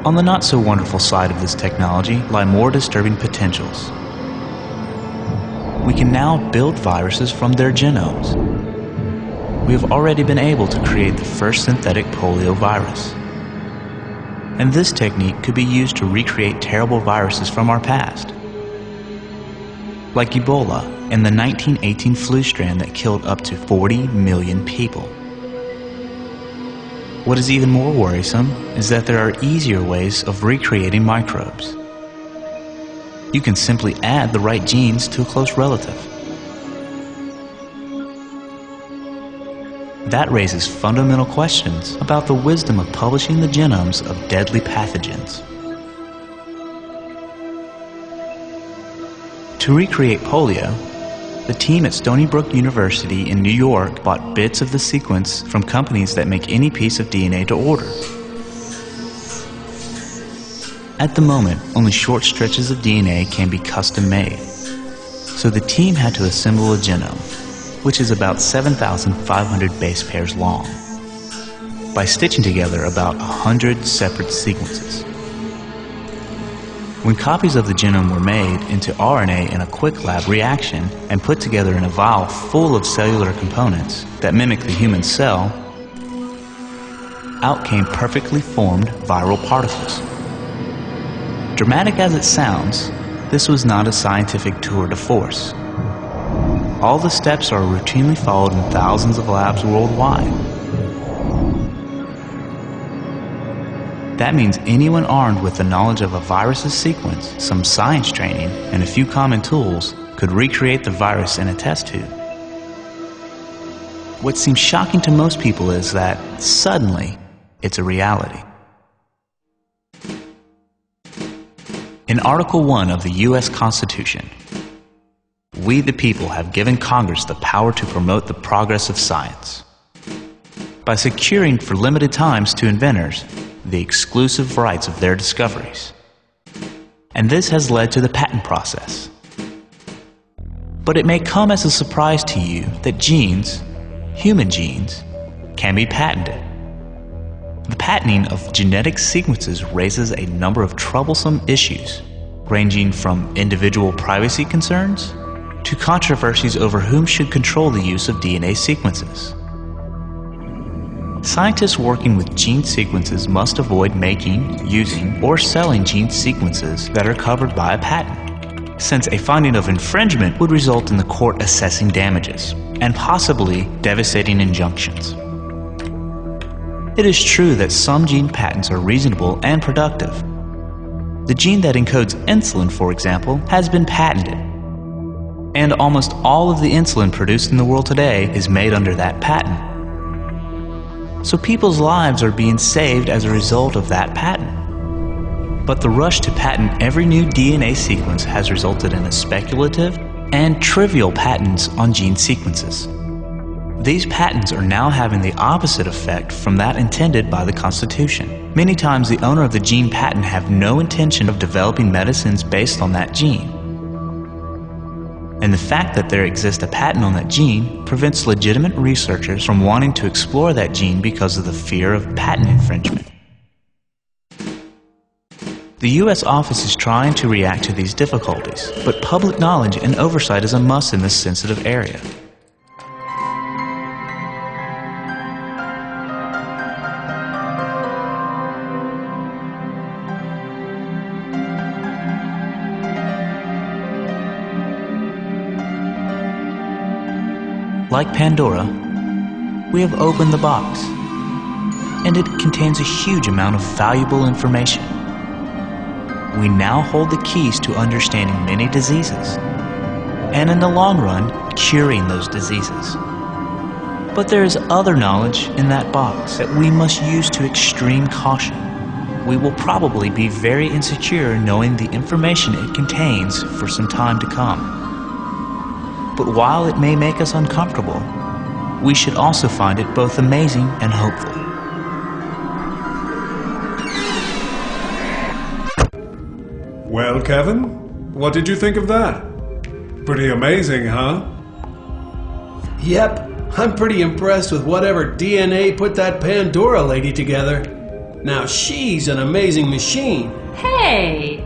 On the not-so-wonderful side of this technology lie more disturbing potentials. We can now build viruses from their genomes. We have already been able to create the first synthetic polio virus. And this technique could be used to recreate terrible viruses from our past, like Ebola and the 1918 flu strand that killed up to 40 million people. What is even more worrisome is that there are easier ways of recreating microbes. You can simply add the right genes to a close relative. That raises fundamental questions about the wisdom of publishing the genomes of deadly pathogens. To recreate polio, the team at Stony Brook University in New York bought bits of the sequence from companies that make any piece of DNA to order. At the moment, only short stretches of DNA can be custom made. So the team had to assemble a genome, which is about 7,500 base pairs long, by stitching together about 100 separate sequences. When copies of the genome were made into RNA in a quick lab reaction and put together in a vial full of cellular components that mimic the human cell, out came perfectly formed viral particles. Dramatic as it sounds, this was not a scientific tour de force. All the steps are routinely followed in thousands of labs worldwide. That means anyone armed with the knowledge of a virus's sequence, some science training, and a few common tools could recreate the virus in a test tube. What seems shocking to most people is that, suddenly, it's a reality. In Article 1 of the U.S. Constitution, we the people have given Congress the power to promote the progress of science by securing for limited times to inventors the exclusive rights of their discoveries. And this has led to the patent process. But it may come as a surprise to you that genes, human genes, can be patented. The patenting of genetic sequences raises a number of troublesome issues, ranging from individual privacy concerns to controversies over whom should control the use of DNA sequences. Scientists working with gene sequences must avoid making, using, or selling gene sequences that are covered by a patent, since a finding of infringement would result in the court assessing damages and possibly devastating injunctions. It is true that some gene patents are reasonable and productive. The gene that encodes insulin, for example, has been patented. And almost all of the insulin produced in the world today is made under that patent. So people's lives are being saved as a result of that patent. But the rush to patent every new DNA sequence has resulted in a speculative and trivial patents on gene sequences. These patents are now having the opposite effect from that intended by the Constitution. Many times the owner of the gene patent have no intention of developing medicines based on that gene. And the fact that there exists a patent on that gene prevents legitimate researchers from wanting to explore that gene because of the fear of patent infringement. The U.S. office is trying to react to these difficulties, but public knowledge and oversight is a must in this sensitive area. Like Pandora, we have opened the box, and it contains a huge amount of valuable information. We now hold the keys to understanding many diseases, and in the long run, curing those diseases. But there is other knowledge in that box that we must use to extreme caution. We will probably be very insecure knowing the information it contains for some time to come. But while it may make us uncomfortable, we should also find it both amazing and hopeful. Well, Kevin, what did you think of that? Pretty amazing, huh? Yep, I'm pretty impressed with whatever DNA put that Pandora lady together. Now she's an amazing machine. Hey,